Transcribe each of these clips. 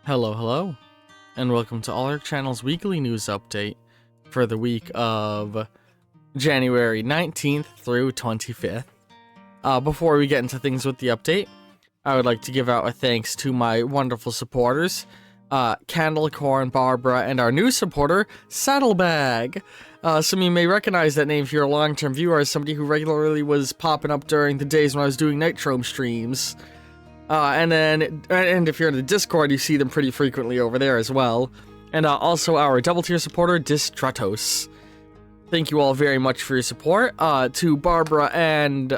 Hello, and welcome to All Our Channel's weekly news update for the week of January 19th through 25th. Before we get into things with the update, I would like to give out a thanks to my wonderful supporters, Candlecorn, Barbara, and our new supporter, Saddlebag. Some of you may recognize that name if you're a long-term viewer as somebody who regularly was popping up during the days when I was doing Nitro streams. And if you're in the Discord, you see them pretty frequently over there as well. And also our double tier supporter, Distratos. Thank you all very much for your support. To Barbara and, to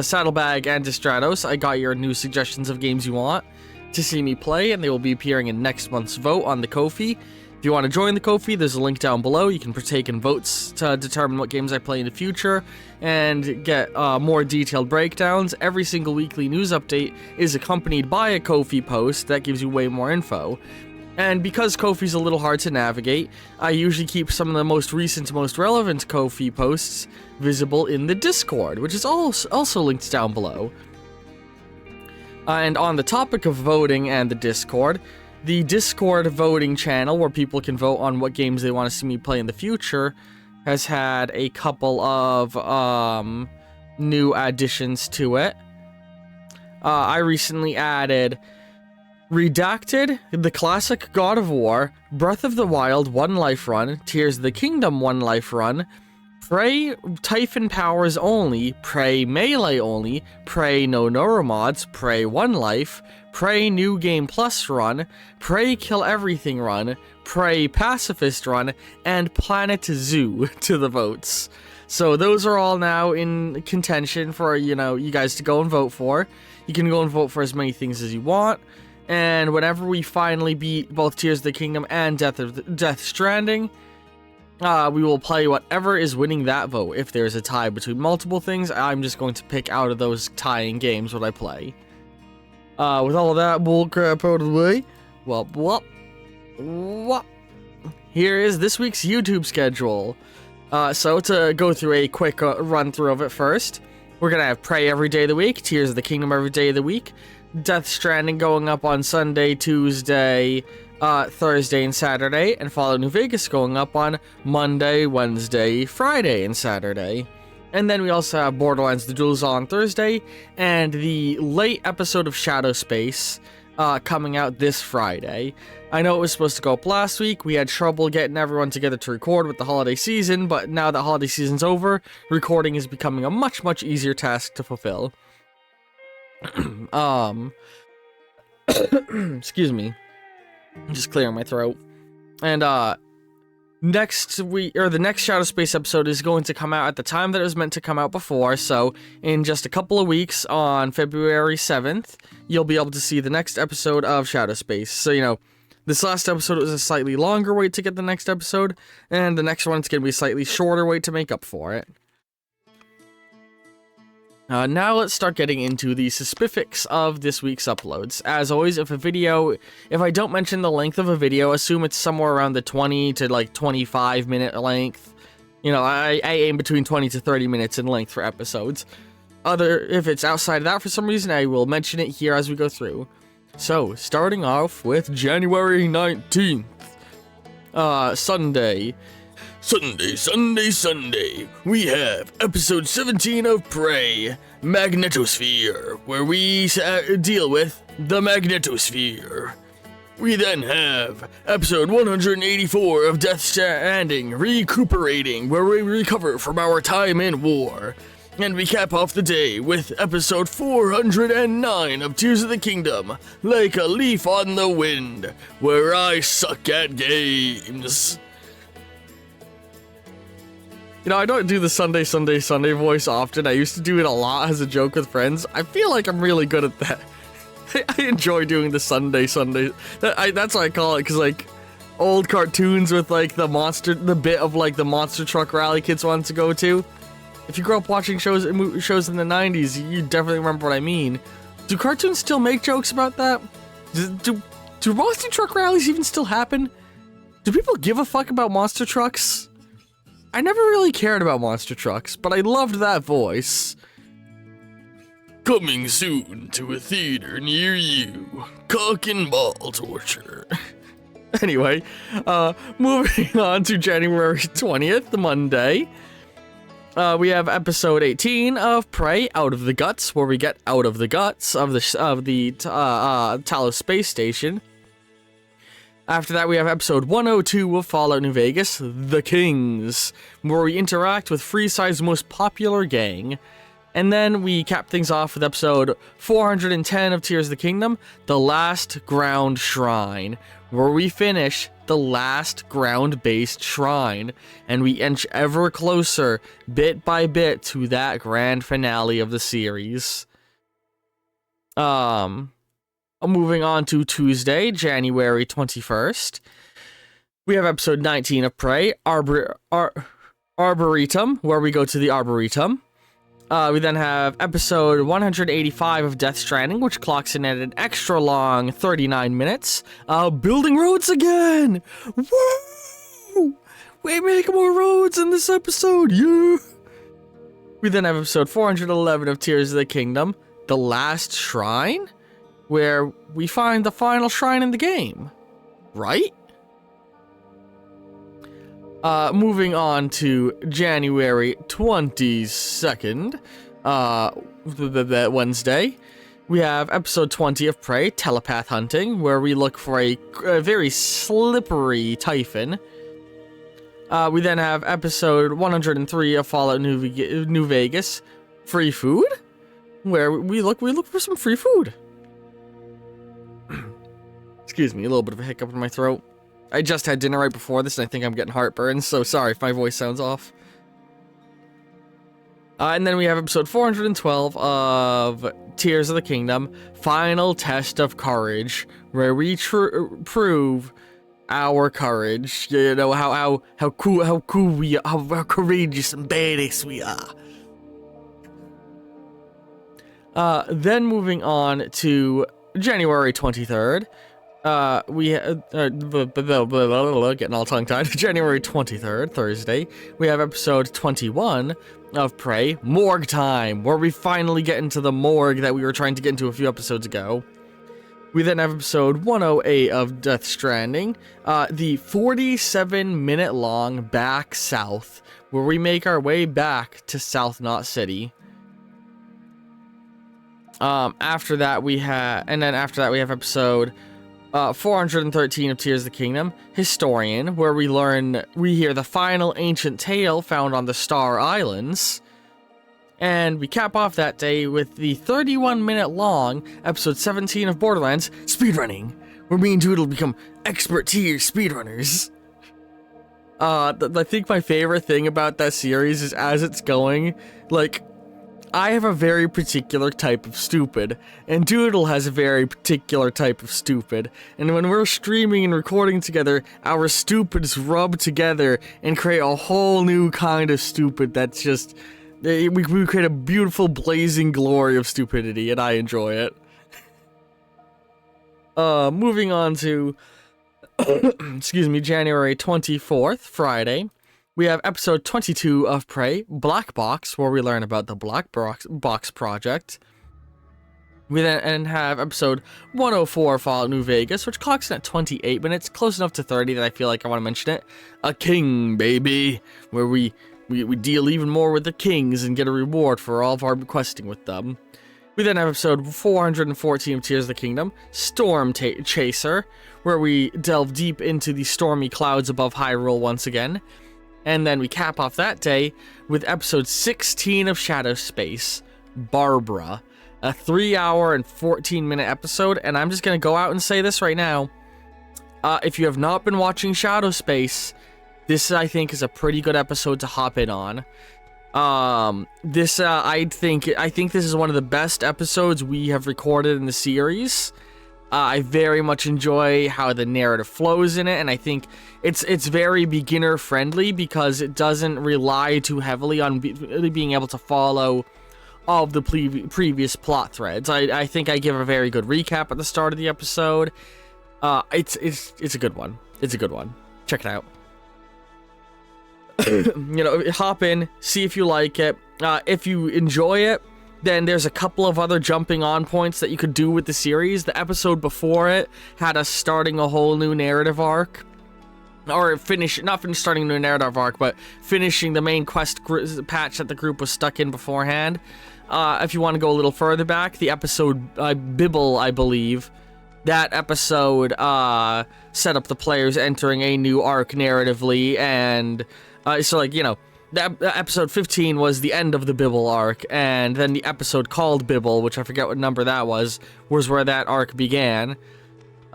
Saddlebag and Distratos, I got your new suggestions of games you want to see me play, and they will be appearing in next month's vote on the Ko-fi. If you want to join the Ko-fi, there's a link down below. You can partake in votes to determine what games I play in the future and get more detailed breakdowns. Every single weekly news update is accompanied by a Ko-fi post that gives you way more info. And because Ko-fi's a little hard to navigate, I usually keep some of the most recent, most relevant Ko-fi posts visible in the Discord, which is also linked down below. And on the topic of voting and the Discord voting channel, where people can vote on what games they want to see me play in the future, has had a couple of new additions to it. I recently added Redacted, the classic God of War, Breath of the Wild 1 life run, Tears of the Kingdom 1 life run, Prey Typhon Powers only, Prey Melee only, Prey No Neuromods, Prey 1 life, Prey New Game Plus run, Prey Kill Everything run, Prey Pacifist run, and Planet Zoo to the votes. So those are all now in contention for, you guys to go and vote for. You can go and vote for as many things as you want. And whenever we finally beat both Tears of the Kingdom and Death Stranding, we will play whatever is winning that vote. If there's a tie between multiple things, I'm just going to pick out of those tying games what I play. With all of that bullcrap out of the way, here is this week's YouTube schedule. So to go through a quick run through of it first, we're gonna have Prey every day of the week, Tears of the Kingdom every day of the week, Death Stranding going up on Sunday, Tuesday, Thursday, and Saturday, and Fallout New Vegas going up on Monday, Wednesday, Friday, and Saturday. And then we also have Borderlands The Duels on Thursday, and the late episode of Shadow Space coming out this Friday. I know it was supposed to go up last week. We had trouble getting everyone together to record with the holiday season, but now that holiday season's over, recording is becoming a much, much easier task to fulfill. Excuse me. I'm just clearing my throat. And, the next Shadow Space episode is going to come out at the time that it was meant to come out before, so in just a couple of weeks, on February 7th, you'll be able to see the next episode of Shadow Space. So, this last episode was a slightly longer wait to get the next episode, and the next one's going to be a slightly shorter wait to make up for it. Now let's start getting into the specifics of this week's uploads. As always, if I don't mention the length of a video, assume it's somewhere around the 20 to 25 minute length. I aim between 20 to 30 minutes in length for episodes. If it's outside of that for some reason, I will mention it here as we go through. So, starting off with January 19th, Sunday, we have episode 17 of Prey, Magnetosphere, where we deal with the Magnetosphere. We then have episode 184 of Death Stranding, Recuperating, where we recover from our time in war. And we cap off the day with episode 409 of Tears of the Kingdom, Like a Leaf on the Wind, where I suck at games. I don't do the Sunday voice often. I used to do it a lot as a joke with friends. I feel like I'm really good at that. I enjoy doing the Sunday. That's what I call it, because, old cartoons with, the bit of, the monster truck rally kids want to go to. If you grew up watching shows in the 90s, you definitely remember what I mean. Do cartoons still make jokes about that? Do monster truck rallies even still happen? Do people give a fuck about monster trucks? I never really cared about monster trucks, but I loved that voice. Coming soon to a theater near you. Cock and ball torture. Anyway, moving on to January 20th, Monday. We have episode 18 of Prey, Out of the Guts, where we get out of the guts of the Talos space station. After that, we have episode 102 of Fallout New Vegas, The Kings, where we interact with Freeside's most popular gang. And then we cap things off with episode 410 of Tears of the Kingdom, The Last Ground Shrine, where we finish the last ground-based shrine, and we inch ever closer, bit by bit, to that grand finale of the series. Moving on to Tuesday, January 21st, we have episode 19 of Prey, Arboretum, where we go to the Arboretum. We then have episode 185 of Death Stranding, which clocks in at an extra long 39 minutes. Building roads again! Woo! We make more roads in this episode, yeah! We then have episode 411 of Tears of the Kingdom, The Last Shrine, where we find the final shrine in the game, right? Moving on to January 22nd, Wednesday, we have episode 20 of Prey, Telepath Hunting, where we look for a very slippery Typhon. We then have episode 103 of Fallout New Vegas, Free Food, where we look for some free food. Excuse me, a little bit of a hiccup in my throat. I just had dinner right before this, and I think I'm getting heartburn, so sorry if my voice sounds off. And then we have episode 412 of Tears of the Kingdom, Final Test of Courage, where we prove our courage. You know, how cool we are, how courageous and badass we are. Then moving on to January 23rd. We getting all tongue-tied. January 23rd, Thursday, we have episode 21 of Prey, Morgue Time, where we finally get into the morgue that we were trying to get into a few episodes ago. We then have episode 108 of Death Stranding, the 47-minute long Back South, where we make our way back to South Knot City. After that we have episode 413 of Tears of the Kingdom, Historian, where we hear the final ancient tale found on the Star Islands. And we cap off that day with the 31-minute long episode 17 of Borderlands, Speedrunning, where me and Doodle become expert tier speedrunners. I think my favorite thing about that series is as it's going, like, I have a very particular type of stupid, and Doodle has a very particular type of stupid, and when we're streaming and recording together, our stupids rub together and create a whole new kind of stupid that's just, we create a beautiful blazing glory of stupidity, and I enjoy it. Moving on to, January 24th, Friday. We have episode 22 of Prey, Black Box, where we learn about the Black Box Project. We then have episode 104 of Fallout New Vegas, which clocks in at 28 minutes, close enough to 30 that I feel like I want to mention it. A king, baby, where we deal even more with the kings and get a reward for all of our questing with them. We then have episode 414 of Tears of the Kingdom, Storm Chaser, where we delve deep into the stormy clouds above Hyrule once again. And then we cap off that day with episode 16 of Shadow Space, Barbara, a 3-hour and 14-minute episode. And I'm just going to go out and say this right now. If you have not been watching Shadow Space, this I think is a pretty good episode to hop in on. I think this is one of the best episodes we have recorded in the series. I very much enjoy how the narrative flows in it, and I think it's very beginner friendly because it doesn't rely too heavily on being able to follow all of the previous plot threads. I think I give a very good recap at the start of the episode. It's a good one. It's a good one. Check it out. Hop in, see if you like it. If you enjoy it, Then there's a couple of other jumping on points that you could do with the series. The episode before it had us starting a whole new narrative arc. Or not starting a new narrative arc, but finishing the main quest patch that the group was stuck in beforehand. If you want to go a little further back, the episode Bibble, I believe, that episode set up the players entering a new arc narratively, and so, like, you know, that episode 15 was the end of the Bibble arc, and then the episode called Bibble, which I forget what number that was where that arc began.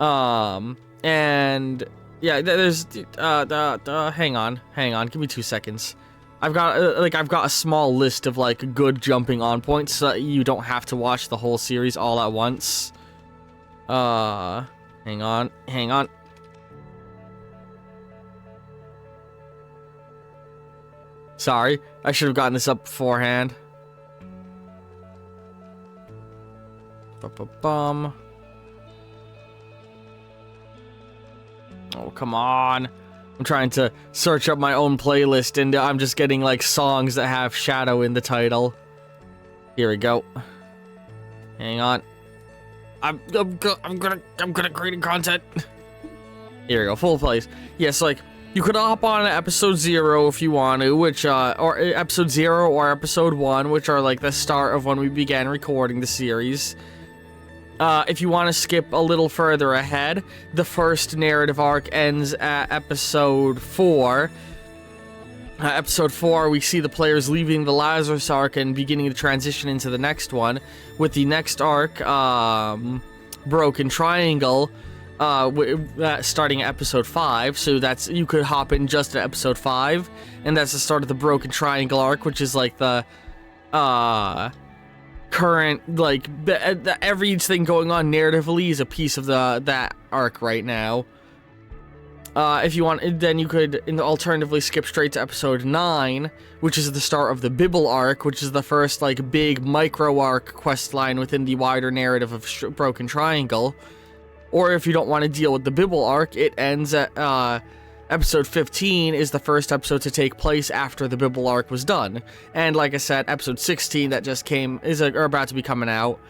And yeah, there's hang on, give me 2 seconds. I've got a small list of like good jumping on points so that you don't have to watch the whole series all at once. Hang on. Sorry, I should have gotten this up beforehand. Bum. Oh, come on. I'm trying to search up my own playlist, and I'm just getting, like, songs that have Shadow in the title. Here we go. Hang on. I'm gonna create content. Here we go, full plays. Yes, like, you could hop on episode 0 if you want to, which, or episode 0 or episode 1, which are, like, the start of when we began recording the series. If you want to skip a little further ahead, the first narrative arc ends at episode 4. Episode 4, we see the players leaving the Lazarus arc and beginning to transition into the next one, with the next arc, Broken Triangle, starting at episode 5, so that's, you could hop in just at episode 5, and that's the start of the Broken Triangle arc, which is like the, current, like, everything going on narratively is a piece of that arc right now. If you want, then you could alternatively skip straight to episode 9, which is the start of the Bibble arc, which is the first, like, big micro arc quest line within the wider narrative of Broken Triangle. Or if you don't want to deal with the Bibble arc, it ends at, episode 15 is the first episode to take place after the Bibble arc was done. And like I said, episode 16 that just are about to be coming out.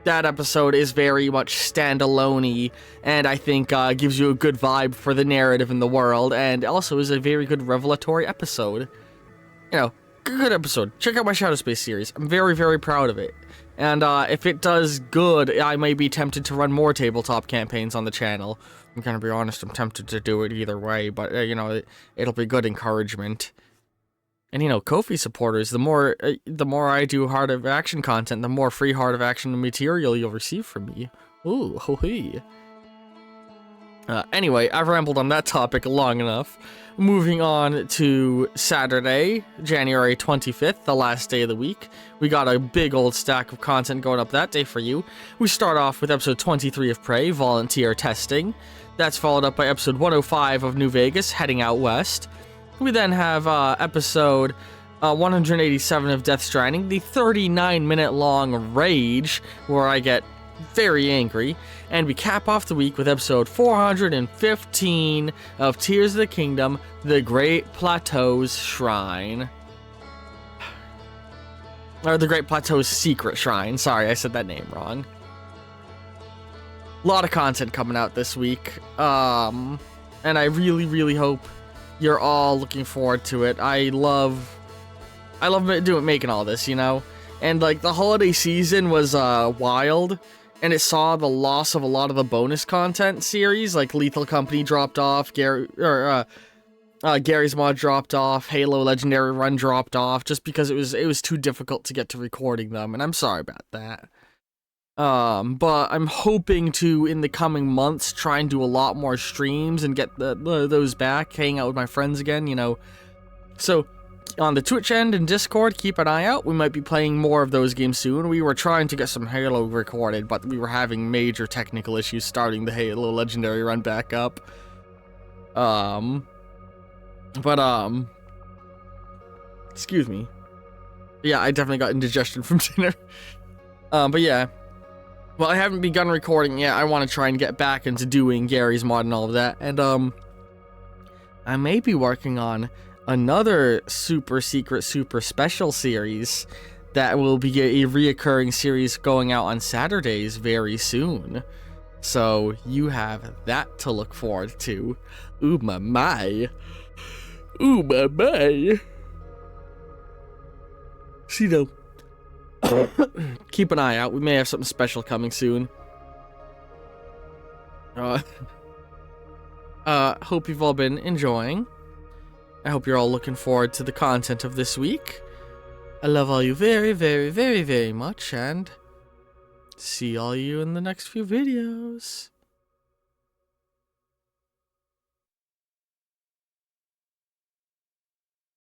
That episode is very much standalone-y, and I think gives you a good vibe for the narrative in the world, and also is a very good revelatory episode. You know, good episode. Check out my Shadow Space series. I'm very, very proud of it. And if it does good, I may be tempted to run more tabletop campaigns on the channel. I'm gonna be honest, I'm tempted to do it either way, but, you know, it'll be good encouragement. And, you know, Ko-fi supporters, the more I do Heart of Action content, the more free Heart of Action material you'll receive from me. Ooh, ho-hee. Anyway, I've rambled on that topic long enough. Moving on to Saturday, January 25th, the last day of the week. We got a big old stack of content going up that day for you. We start off with episode 23 of Prey, Volunteer Testing. That's followed up by episode 105 of New Vegas, Heading Out West. We then have episode 187 of Death Stranding, the 39-minute long Rage, where I get very angry, and we cap off the week with episode 415 of Tears of the Kingdom, The Great Plateau's Shrine. Or The Great Plateau's Secret Shrine. Sorry, I said that name wrong. A lot of content coming out this week, and I really, really hope you're all looking forward to it. I love making all this, you know? And, like, the holiday season was wild, and it saw the loss of a lot of the bonus content series, like Lethal Company dropped off, Gary's Mod dropped off, Halo Legendary Run dropped off, just because it was too difficult to get to recording them, and I'm sorry about that. But I'm hoping to, in the coming months, try and do a lot more streams and get those back, hang out with my friends again, you know. So, on the Twitch end and Discord, keep an eye out. We might be playing more of those games soon. We were trying to get some Halo recorded, but we were having major technical issues starting the Halo Legendary Run back up. Excuse me. Yeah, I definitely got indigestion from dinner. But yeah. Well, I haven't begun recording yet. I want to try and get back into doing Gary's Mod and all of that. And, I may be working on another super secret, super special series that will be a reoccurring series going out on Saturdays very soon. So you have that to look forward to. Ooh my. Ooh my. So, you know, keep an eye out. We may have something special coming soon. Hope you've all been enjoying. I hope you're all looking forward to the content of this week. I love all you very, very, very, very much, and see all you in the next few videos.